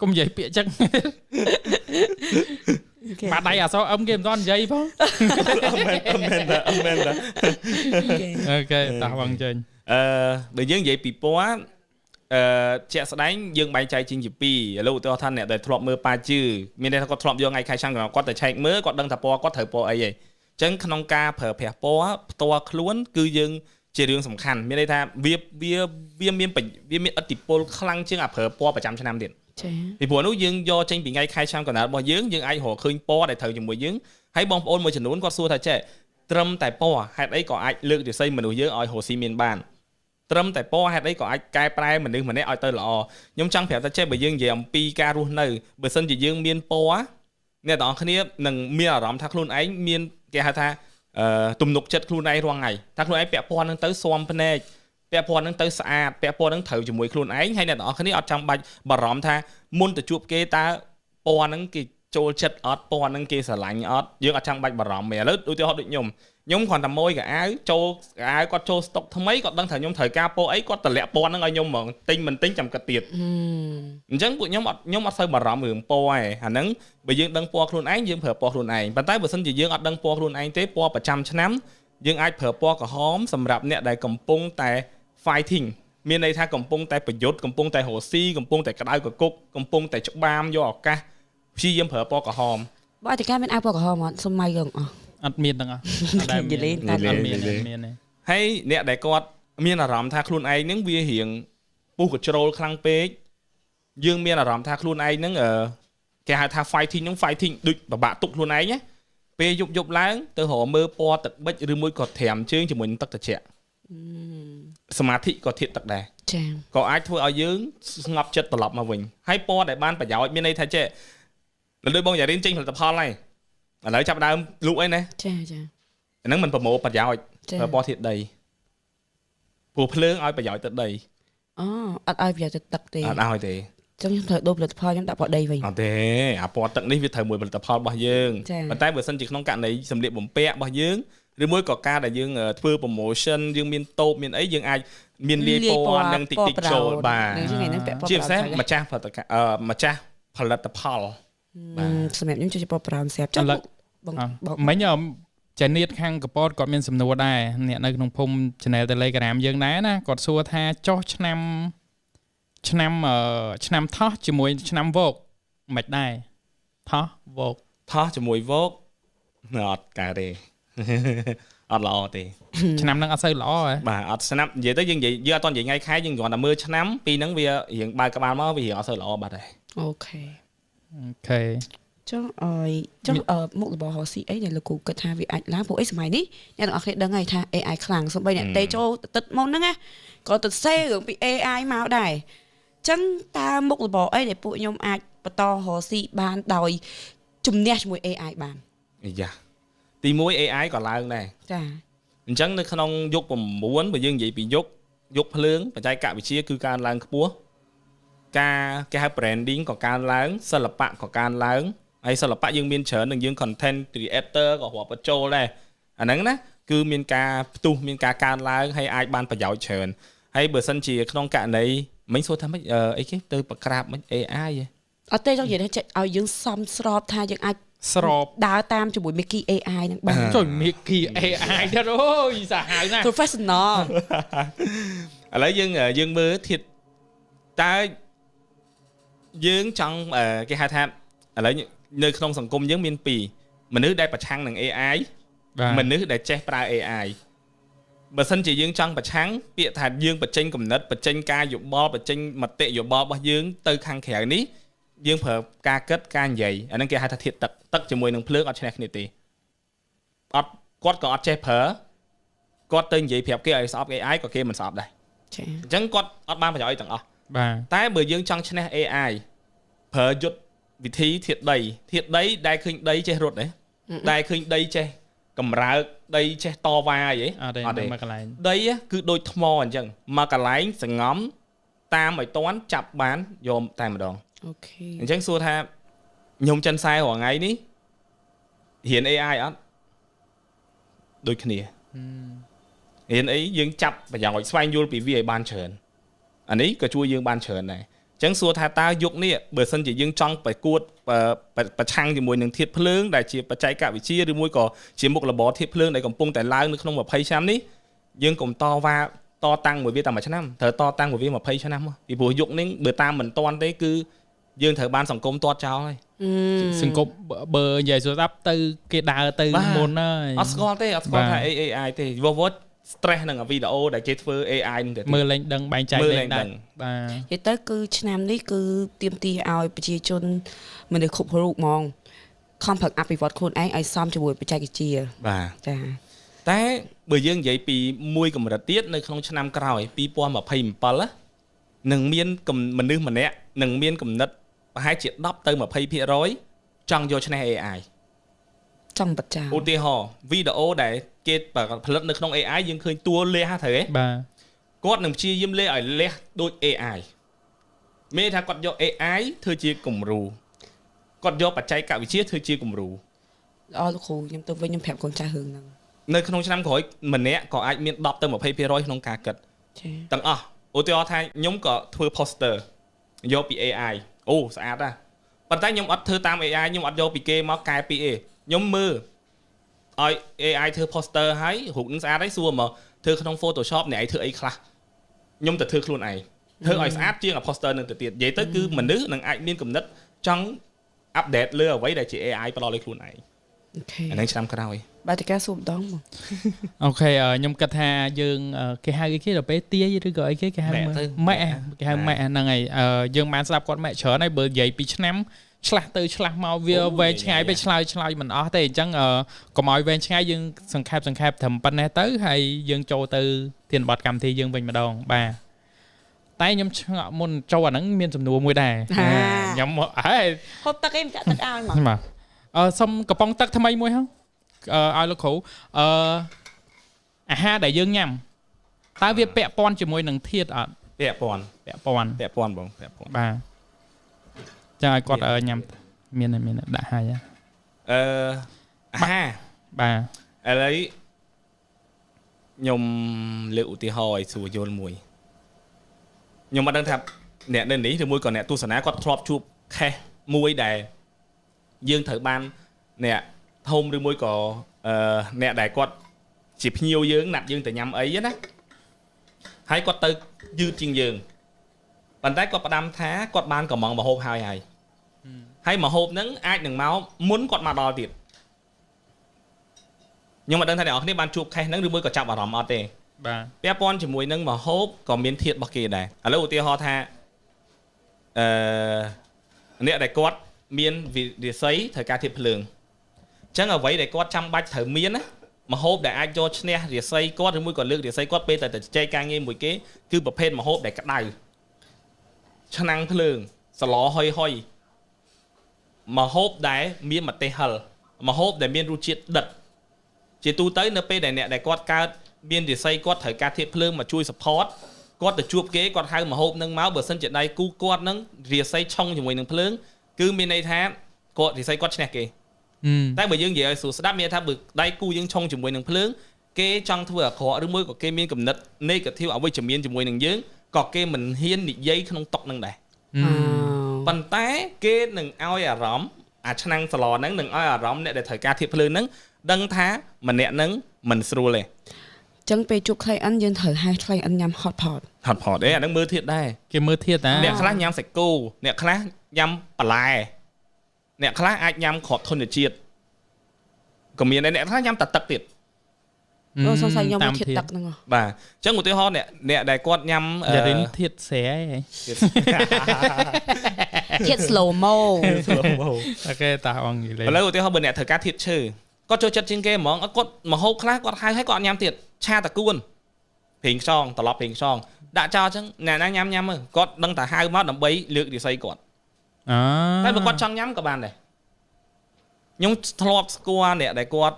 កុំនិយាយពាក្យអញ្ចឹងបាត់ដៃអសអឹមគេមិនទាន់និយាយផងអមែនតាអូខេតោះបងចេញបើយើងនិយាយពីពណ៌ជាក់ស្ដែងយើងបែងចែកជាពីរឥឡូវឧទាហរណ៍ថាអ្នកដែលធ្លាប់មើលប៉ាជឺមានន័យថាគាត់ធ្លាប់យកថ្ងៃខែឆ្នាំគាត់តែឆែកមើលគាត់ដឹងថាពណ៌គាត់ត្រូវពណ៌អីហីអញ្ចឹងក្នុងការប្រើប្រាស់ពណ៌ផ្ទាល់ខ្លួនគឺយើងជារឿងសំខាន់មានន័យថាវាមានឥទ្ធិពលខ្លាំងជាងអាប្រើពណ៌ប្រចាំឆ្នាំទៀតចា៎ពីព្រោះនោះយើងយកចេញពីថ្ងៃខែឆ្នាំកំណើតរបស់យើងអាចរកឃើញពណ៌ដែលត្រូវជាមួយយើងហើយបងប្អូនមួយចំនួនគាត់សួរថាចេះត្រឹមតែពណ៌ហេតុអីក៏អាចលើករាសីមនុស្សយើងឲ្យរស់ស៊ីមានបានត្រឹមតែពណ៌ហេតុអីក៏អាចកែប្រែមនុស្សម្នាក់ឲ្យទៅល្អខ្ញុំចង់ប្រាប់ថាចេះបើយើងនិយាយអំពីការរស់នៅបើសិនជាយើងមានពណ៌អ្នកទាំងអស់គ្នានឹងមានអារម្មណ៍ថាខ្លួនឯងមានគេហៅថាទំនុកចិត្តខ្លួនឯងរាល់ថ្ងៃថាខ្លួនឯងពាក់ព័ន្ធនឹងទៅស៊ាំភ្នែកពាក់ព័ន្ធនឹងទៅស្អាតពាក់ព័ន្ធនឹងត្រូវជាមួយខ្លួនឯងហើយអ្នកទាំងអស់គ្នាអត់ចាំបាច់បារម្ភថាមុនទៅជួបគេតើពណ៌ហ្នឹងគេចូលចិត្តអត់ពណ៌ហ្នឹងគេស្រឡាញ់អត់យើងអត់ចាំបាច់បារម្ភទេឥឡូវឧទាហរណ៍ដូចខ្ញុំគ្រាន់តែម៉ួយកៅអៅចូលកៅអៅគាត់ចូលស្តុកថ្មីគាត់ដឹងថាខ្ញុំត្រូវការពណ៌អីគាត់តម្លាក់ពណ៌ហ្នឹងឲ្យខ្ញុំហ្មងទិញមិនទិញចាំគិតទៀតអញ្ចឹងពួកខ្ញុំអត់សូវបារម្ភរឿងពណ៌ទេអាហ្នឹងបើយើងដឹងពណ៌ខ្លួនឯងយើងប្រើពណ៌ខ្លួនឯងប៉ុន្តែបើសិនជាយើងអត់ដឹងពណ៌ខ្លួនឯងទេពណ៌ប្រចាំឆ្នាំយើងអាចប្រើពណ៌ក្រហមសម្រាប់អ្នកដែលកំពុងតែ fighting មានន័យថាកំពុងតែប្រយុទ្ធកំពុងតែរស់ស៊ីកំពុងតែក្តៅកគុកកំពុងតែច្បាមយកឱកាសព្យាយាមប្រើពណ៌ក្រហម បើអតិកាមានអាវពណ៌ក្រហមអត់សម័យយើងអស់ អត់មានទាំងអស់អត់មានទេ ហើយអ្នកដែលគាត់មានអារម្មណ៍ថាខ្លួនឯងហ្នឹងវារៀងពុះកជ្រោលខ្លាំងពេកយើងមានអារម្មណ៍ថាខ្លួនឯងហ្នឹងគេហៅថា fighting ហ្នឹង fighting ដូចពិបាកទុកខ្លួនឯងណាពេលយប់ឡើងទៅរកមើលពណ៌ទឹកប៊ិចឬមួយក៏ត្រាំជើងជាមួយនឹងទឹកត្រជាក់សមាធិក៏ធាតទឹកដែរ ចា៎ ក៏អាចធ្វើឲ្យយើងស្ងប់ចិត្តត្រឡប់មកវិញហើយពណ៌ដែលបានប្រយោជន៍មានន័យថាចេះដូចបងយ៉ារីនចេញផលិតផលហើយឥឡូវចាប់ដើមលក់អីណា ចាចា អាហ្នឹងមិនប្រមូលប្រយោជន៍ពណ៌ធាតុដីព្រោះភ្លើងឲ្យប្រយោជន៍ទៅដី អូអត់ឲ្យប្រយោជន៍ទៅទឹកទេ អត់ឲ្យទេ ចឹងខ្ញុំត្រូវដូរផលិតផលខ្ញុំដាក់ពណ៌ដីវិញ អត់ទេអាពណ៌ទឹកនេះវាត្រូវមួយផលិតផលរបស់យើងប៉ុន្តែបើសិនជាក្នុងករណីសម្លៀកបំពាក់របស់យើងឬមួយក៏ការដែលយើងធ្វើ promotion យើងមានតូបមានអីយើងអាចមានលាយពណ៌នឹងតិចតិចចូលបាទជាពិសេសម្ចាស់ផលិតផល សម្រាប់ខ្ញុំជួយពណ៌brown ស្រាប់ចឹងបង មិញចានៀតខាងកពតគាត់មានសំណួរដែរអ្នកនៅក្នុងភូមិ channel Telegram យើងដែរណាគាត់សួរថាចុះឆ្នាំថោះជាមួយឆ្នាំវោកមិនដែរថោះវោក ថោះជាមួយវោកអត់កើតទេ អត់ល្អទេ ឆ្នាំហ្នឹងអត់សូវល្អហ៎ បាទអត់ស្នាប់និយាយទៅយើងអត់តនិយាយថ្ងៃខែយើងគ្រាន់តែមើលឆ្នាំពីហ្នឹងវារៀងបើក្បាលមកវារៀងអត់សូវល្អបាត់ហើយ អូខេ អូខេ ចុះមុខរបរ HC អីដែលលោកគ្រូគិតថាវាអាចឡើងពួកអីសម័យនេះអ្នកទាំងអស់គ្នាដឹងហើយថា AI ខ្លាំងសូម្បីអ្នកទេចូលទឹកមុនហ្នឹងណាក៏ទៅសេរឿងពី AI មកដែរចឹងតើមុខរបរអីដែលពួកខ្ញុំអាចបន្ត HC បានដោយជំនះជាមួយ AI បាន អាយ៉ាទី1 AI ក៏ឡើងដែរ ចា អញ្ចឹងនៅក្នុងយុគ9បើយើងនិយាយពីយុគភ្លើងបច្ចេកវិទ្យាគឺកើនឡើងខ្ពស់ការគេហៅ branding ក៏កើនឡើងសិល្បៈក៏កើនឡើងហើយសិល្បៈយើងមានច្រើននិងយើង content creator ក៏រាប់បញ្ចូលដែរអាហ្នឹងណាគឺមានការផ្ទុះមានការកើនឡើងហើយអាចបានប្រយោជន៍ច្រើនហើយបើសិនជាក្នុងករណីមិញសួរថាម៉េចអីគេទៅប្រក្រាបមិន AI អត់ទេចង់និយាយថាឲ្យយើងសមស្របថាយើងអាច ស្រប ដើរតាមជាមួយ Mickey AI ហ្នឹងបាន ចុយ Mickey AI ទៅអូយសាហាវណាស់ professional ឥឡូវយើងមើលធាតុតើយើងចង់គេហៅថាឥឡូវនៅក្នុងសង្គមយើងមាន2មនុស្សដែលប្រឆាំងនឹង AI មនុស្សដែលចេះប្រើ AI បើសិនជាយើងចង់ប្រឆាំងពាក្យថាយើងបញ្ចេញគំនិតបញ្ចេញការយោបល់បញ្ចេញមតិយោបល់របស់យើងទៅខាងក្រៅនេះយើងប្រើការគិតការនិយាយអាហ្នឹងគេហៅថាធាតុទឹកជាមួយនឹងភ្លើងអត់ឈ្នះគ្នាទេអត់គាត់ក៏អត់ចេះប្រើគាត់ទៅនិយាយប្រាប់គេឲ្យស្អប់ AI ក៏គេមិនស្អប់ដែរ ចា៎ អញ្ចឹងគាត់អត់បានប្រយោជន៍ទាំងអស់ បាទ តែបើយើងចង់ឈ្នះ AI ប្រើយុទ្ធវិធីធាតុដីដែលឃើញដីចេះរត់ទេដែលឃើញដីចេះកម្រើកដីចេះតវ៉ាអី អត់ទេមកកន្លែង ដីគឺដូចថ្មអញ្ចឹងមកកន្លែងសង្ងំតាមឲ្យតាន់ចាប់បានយកតែម្ដង អូខេ អញ្ចឹងសួរថាខ្ញុំចិនសែរាល់ថ្ងៃនេះរៀន AI អត់ដូចគ្នារៀនអីយើងចាប់ប្រយោជន៍ស្វែងយល់ពីវាឲ្យបានច្រើនអានេះក៏ជួយយើងបានច្រើនដែរអញ្ចឹងសួរថាតើយុគនេះបើសិនជាយើងចង់ប្រកួតប្រឆាំងជាមួយនឹងធាតុភ្លើងដែលជាបច្ចេកវិទ្យាឬមួយក៏ជាមុខរបរធាតុភ្លើងដែលកំពុងតែឡើងនៅក្នុង20ឆ្នាំនេះយើងកុំតវ៉ាតតាំងមួយវាតែមួយឆ្នាំត្រូវតតាំងមួយវា20ឆ្នាំមកពីព្រោះយុគនេះបើតាមមិនតាន់ទេគឺយើងត្រូវបានសង្គមទាត់ចោលហើយ សង្គមបើនិយាយស្ដាប់ទៅគេដើរទៅមុនហើយ អត់ស្គាល់ទេអត់ស្គាល់ថា AI ទេវវត់ stress នឹងវីដេអូដែលគេធ្វើ AI នឹងទៅ មើលលេងដឹងបែងចែកលេងដែរបាទ និយាយទៅគឺឆ្នាំនេះគឺទាមទារឲ្យប្រជាជនមនុស្សគ្រប់រូបហ្មងខំប្រឹងអភិវឌ្ឍខ្លួនឯងឲ្យសមជាមួយបច្ចេកវិទ្យា បាទ ចា តែបើយើងនិយាយពីមួយកម្រិតទៀតនៅក្នុងឆ្នាំក្រោយ2027នឹងមានមនុស្សម្នាក់នឹងមានគំនិតប្រហែលជា10ទៅ 20% ចង់យកឈ្នះ AI ចង់បច្ចា ឧទាហរណ៍វីដេអូដែលគេផលិតនៅក្នុង AI យើងឃើញតួលះត្រូវទេ បាទ គាត់នឹងព្យាយាមលេឲ្យលះដូច AI មានថាគាត់យក AI ធ្វើជាគំរូគាត់យកបច្ចេកវិទ្យាធ្វើជាគំរូ ល្អលោកគ្រូខ្ញុំទៅវិញខ្ញុំប្រាប់កូនចៅរឿងហ្នឹង នៅក្នុងឆ្នាំក្រោយម្នាក់ក៏អាចមាន10ទៅ 20% ក្នុងការគិត ចា ទាំងអស់ឧទាហរណ៍ថាខ្ញុំក៏ធ្វើ poster យកពី AI អូស្អាតណាស់ប៉ុន្តែខ្ញុំអត់ធ្វើតាម AI ខ្ញុំអត់យកពីគេមកកែពីខ្ញុំមើលឲ្យ AI ធ្វើ poster ហើយរូបនឹងស្អាតហើយសួរមកធ្វើក្នុង Photoshop អ្នកឯងធ្វើអីខ្លះ ខ្ញុំទៅធ្វើខ្លួនឯងធ្វើឲ្យស្អាតជាង imposter នឹងទៅទៀតនិយាយទៅគឺមនុស្សនឹងអាចមានគំនិតចង់ update លើអ្វីដែលជា AI ផ្ដល់ឲ្យខ្លួនឯង អូខេ អានេះឆ្នាំក្រោយ បាទតើការសួរម្ដងមក អូខេខ្ញុំគិតថាយើងគេហៅគេដល់ពេលទាយឬក៏អីគេហៅម៉ែគេហៅម៉ែហ្នឹងហើយយើងបានស្ដាប់គាត់ម៉ែច្រើនហើយបើនិយាយពីឆ្នាំឆ្លាស់ទៅឆ្លាស់មកវាវែងឆ្ងាយទៅឆ្លើយមិនអស់ទេអញ្ចឹងកុំឲ្យវែងឆ្ងាយយើងសង្ខេបត្រឹមប៉ុណ្ណេះទៅហើយយើងចូលទៅធានបတ်កម្មវិធីយើងវិញម្ដងបាទតែខ្ញុំឆ្ងល់មុនចូលអាហ្នឹងមានសំណួរមួយដែរខ្ញុំហេ ហូបទឹកឯងចាក់ទឹកឲ្យមក បាទសុំកំប៉ុងទឹកថ្មីមួយហ្នឹងឲ្យលោកគ្រូអាហារដែលយើងញ៉ាំតើវាពាក់ព័ន្ធជាមួយនឹងធាតុអត់ ពាក់ព័ន្ធ ពាក់ព័ន្ធ បងពាក់ព័ន្ធ បាទចាឲ្យគាត់ញ៉ាំមានដាក់ហើយអាហារ បាទ ឥឡូវខ្ញុំលើកឧទាហរណ៍ឲ្យស្រួលយល់មួយខ្ញុំអត់ដឹងថាអ្នកនៅនេះឬមួយក៏អ្នកទស្សនាគាត់ធ្លាប់ជួបខេសមួយដែលយើងត្រូវបានអ្នកធំឬមួយក៏អ្នកដែលគាត់ជាភ្ញៀវយើងណាត់យើងទៅញ៉ាំអីណាហើយគាត់ទៅយឺតជាងយើងប៉ុន្តែគាត់ផ្ដាំថាគាត់បានកំងមហូបហើយមហូបហ្នឹងអាចនឹងមកមុនគាត់មកដល់ទៀតខ្ញុំមិនដឹងថាអ្នកនរគ្នាបានជួបខេសហ្នឹងឬមួយក៏ចាប់អារម្មណ៍អត់ទេ បាទ ពាក់ព័ន្ធជាមួយនឹងមហូបក៏មានធាតុរបស់គេដែរឥឡូវឧទាហរណ៍ថាអ្នកដែលគាត់មានរាសីត្រូវការធាតុភ្លើងអញ្ចឹងអ្វីដែលគាត់ចាំបាច់ត្រូវមានណាមហូបដែលអាចយកឈ្នះរាសីគាត់ឬមួយក៏លើករាសីគាត់ពេលតែចែកការងារមួយគេគឺប្រភេទមហូបដែលក្តៅឆ្នាំងភ្លើងសឡហុយមហូបដែលមានម្ទេសហឹលមហូបដែលមានរសជាតិដិតជាទូទៅនៅពេលដែលអ្នកដែលគាត់កើតមានរាសីគាត់ត្រូវការធាតុភ្លើងមកជួយ support គាត់ទៅជួបគេគាត់ហៅមហូបនឹងមកបើសិនជាដៃគូគាត់នឹងរាសីឆុងជាមួយនឹងភ្លើងគឺមានន័យថាគាត់រាសីគាត់ឈ្នះគេតែបើយើងនិយាយឲ្យស្ដាប់មានថាបើដៃគូយើងឆុងជាមួយនឹងភ្លើងគេចង់ធ្វើអាក្រក់ឬមួយក៏គេមានគំនិត negative អវិជ្ជមានជាមួយនឹងយើងក៏គេមិនហ៊ាននិយាយក្នុងតុកនឹងដែរប៉ុន្តែគេនឹងឲ្យអារម្មណ៍អាឆ្នាំងសឡហ្នឹងនឹងឲ្យអារម្មណ៍អ្នកដែលត្រូវការធាតុភ្លើងហ្នឹងដឹងថាម្នាក់ហ្នឹងមិនស្រួលទេចឹងពេលជួប client យើងត្រូវហៅ client ញ៉ាំ hot pot អាហ្នឹងមើលធាតុដែរ គេមើលធាតុតា អ្នកខ្លះញ៉ាំសាច់គោអ្នកខ្លះញ៉ាំបន្លែអ្នកខ្លះអាចញ៉ាំគ្រាប់ធញ្ញជាតិក៏មានអ្នកខ្លះញ៉ាំតែទឹកទៀត អូសង្ស័យខ្ញុំមកធាតុទឹកហ្នឹងបាទអញ្ចឹងឧទាហរណ៍អ្នកដែលគាត់ញ៉ាំធាតុស្រែហ៎ធាតុ slow mo អូខេតាអងនិយាយ ឥឡូវឧទាហរណ៍បើអ្នកត្រូវការធាតុឈើគាត់ចូលចិត្តជាងគេហ្មងគាត់មហូបខ្លះគាត់ហៅឲ្យគាត់ញ៉ាំទៀតឆាតកួនប្រេងខ្យងត្រឡប់ប្រេងខ្យងដាក់ចោលអញ្ចឹងអ្នកណាញ៉ាំគាត់ដឹងតែហៅមកដើម្បីលើករាសីគាត់តែបើគាត់ចង់ញ៉ាំក៏បានដែរខ្ញុំធ្លាប់ស្គាល់អ្នកដែលគាត់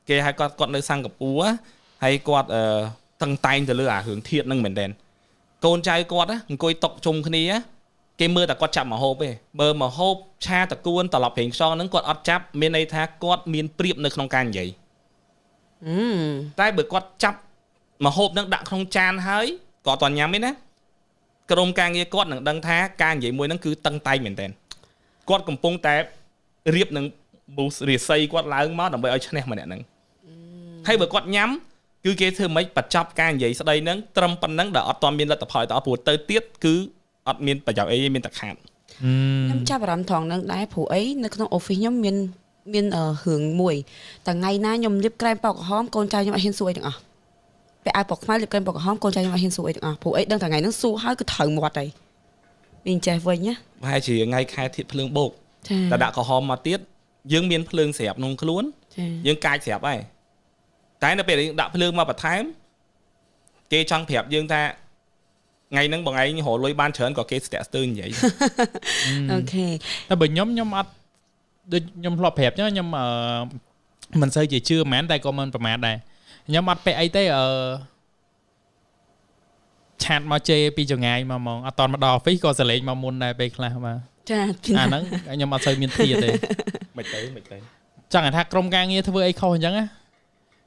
គេហៅគាត់នៅសិង្ហបុរីហើយគាត់តឹងតែងទៅលើអារឿងធាតុហ្នឹងមែនតើកូនចៅគាត់អង្គុយតុកជុំគ្នាគេមើលតែគាត់ចាប់មហូបទេបើមហូបឆាតកួនត្រឡប់ប្រេងខ្យងហ្នឹងគាត់អត់ចាប់មានន័យថាគាត់មានប្រៀបនៅក្នុងការនិយាយតែបើគាត់ចាប់មហូបហ្នឹងដាក់ក្នុងចានហើយក៏អត់ញ៉ាំទេណាក្រុមការងារគាត់នឹងដឹងថាការនិយាយមួយហ្នឹងគឺតឹងតែងមែនតើគាត់កំពុងតែរៀបនឹងboost រាសីគាត់ឡើងមកដើម្បីឲ្យឈ្នះម្នាក់ហ្នឹងហើយបើគាត់ញ៉ាំគឺគេធ្វើម៉េចបញ្ចប់ការនិយាយស្ដីហ្នឹងត្រឹមប៉ុណ្ណឹងដែលអត់ទាន់មានលទ្ធផលទៅព្រោះទៅទៀតគឺអត់មានប្រយោជន៍អីមានតែខាតខ្ញុំចាប់អារម្មណ៍ត្រង់ហ្នឹងដែរព្រោះអីនៅក្នុង office ខ្ញុំមានរឿងមួយតែថ្ងៃណាខ្ញុំរៀបក្រែមប៉ោកក្រហមកូនចៅខ្ញុំអត់ហ៊ានសួរអីទាំងអស់ពេលឲ្យប៉ោកខ្មៅរៀបក្រែមប៉ោកក្រហមកូនចៅខ្ញុំអត់ហ៊ានសួរអីទាំងអស់ព្រោះអីដឹងតែថ្ងៃហ្នឹងសួរហើយគឺត្រូវមាត់ហើយវិញចេះវិញណាប្រហែលជាថ្ងៃខែធាតភ្លើងបោកតែដាក់ក្រហមមកទៀតយើងមានភ្លើងស្រាប់ក្នុងខ្លួនយើងកាចស្រាប់ហើយតែនៅពេលយើងដាក់ភ្លើងមកបន្ថែមគេចង់ប្រាប់យើងថាថ្ងៃហ្នឹងបងឯងរកលុយបានច្រើនក៏គេស្ទាក់ស្ទើរនិយាយអូខេតែបើខ្ញុំអត់ដូចខ្ញុំធ្លាប់ប្រាប់ចឹងខ្ញុំមិនសូវជាជឿមែនតែក៏មិនប្រមាថដែរខ្ញុំអត់ពាក់អីទេឆាតមកជេរពីចងាយមកហ្មងអត់តមកដល់ office ក៏សលេងមកមុនដែរពេលខ្លះបាទចាអាហ្នឹងខ្ញុំអត់សូវមានធាតុទេមិនទៅចង់ថាក្រុមការងារធ្វើអីខុសអញ្ចឹងណា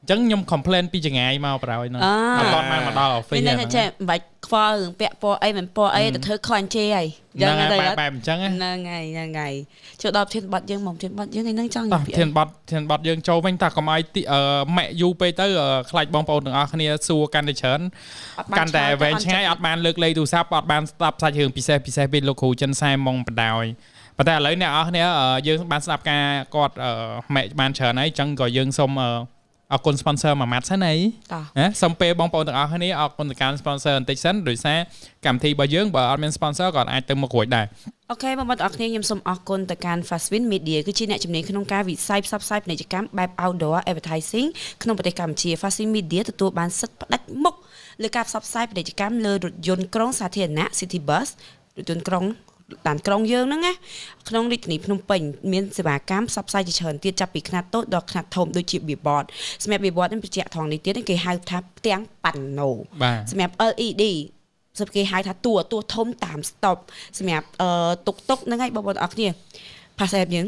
ចឹងខ្ញុំ complain ពីចងាយមកប្រហើយហ្នឹងអត់បានមកដល់ office ហ្នឹងចេះមិនបាច់ខ្វល់រឿងពាក់ពណ៌អីមិនពណ៌អីទៅធ្វើខ្លាញ់ជេហើយ ហ្នឹងហើយបែបអញ្ចឹង ហ្នឹងហើយចូលដល់ធានបတ်យើងមកធានបတ်យើងឯហ្នឹងចង់និយាយ ធានបတ်យើងចូលវិញតាកុំឲ្យម៉ាក់យូពេកទៅខ្លាចបងប្អូនទាំងអស់គ្នាសួរកាន់តែច្រើនកាន់តែវែងឆ្ងាយអត់បានលើកលេខទូរស័ព្ទអត់បានស្ដាប់សាច់រឿងពិសេសពីលោកគ្រូចិនសែម៉ុងបដ ாய் ប៉ុន្តែឥឡូវអ្នកនរគ្នាយើងបានស្ដាប់ការគាត់ម៉ាក់បានច្រើនហើយអញ្ចឹងក៏យើងសូមអរគុណ sponsor មួយម៉ាត់សិនអីណាសូមពេលបងប្អូនទាំងអស់គ្នាអរគុណទៅកាន់ sponsor បន្តិចសិនដោយសារកម្មវិធីរបស់យើងបើអត់មាន sponsor ក៏អាចទៅមករួចដែរ អូខេបងប្អូនទាំងអស់គ្នាខ្ញុំសូមអរគុណទៅកាន់ Fastwin Media គឺជាអ្នកជំនាញក្នុងការវិស័យផ្សព្វផ្សាយពាណិជ្ជកម្មបែប outdoor advertising ក្នុងប្រទេសកម្ពុជា Fastwin Media ទទួលបានសិទ្ធិផ្ដាច់មុខលើការផ្សព្វផ្សាយពាណិជ្ជកម្មលើរថយន្តក្រុងសាធារណៈ City Bus រថយន្តក្រុងតាមក្រុងយើងហ្នឹងណាក្នុងរាជធានីភ្នំពេញមានសេវាកម្មផ្សព្វផ្សាយជាច្រើនទៀតចាប់ពីខ្នាតតូចដល់ខ្នាតធំដូចជា billboard សម្រាប់ billboard នេះបញ្ជាក់ថងនេះទៀតគេហៅថាផ្ទាំងប៉ាណូសម្រាប់ LED សម្រាប់គេហៅថាតួធំតាម stop សម្រាប់តុកហ្នឹងហើយបងប្អូនអរគ្នា pass app យើង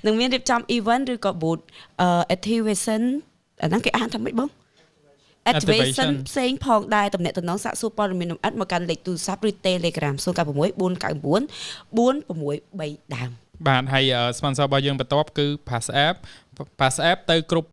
នឹងមានរៀបចំ event ឬក៏ booth activation អាហ្នឹងគេអានថាម៉េចបង activation ផ្សេងផងដែរតំណែងតំណងសាកសួរព័ត៌មានលម្អិតមកកាន់លេខទូរស័ព្ទឬ Telegram 096 499 463 ដើម បាទហើយ sponsor របស់យើងបន្ទាប់គឺ Pass App ទៅគ្រប់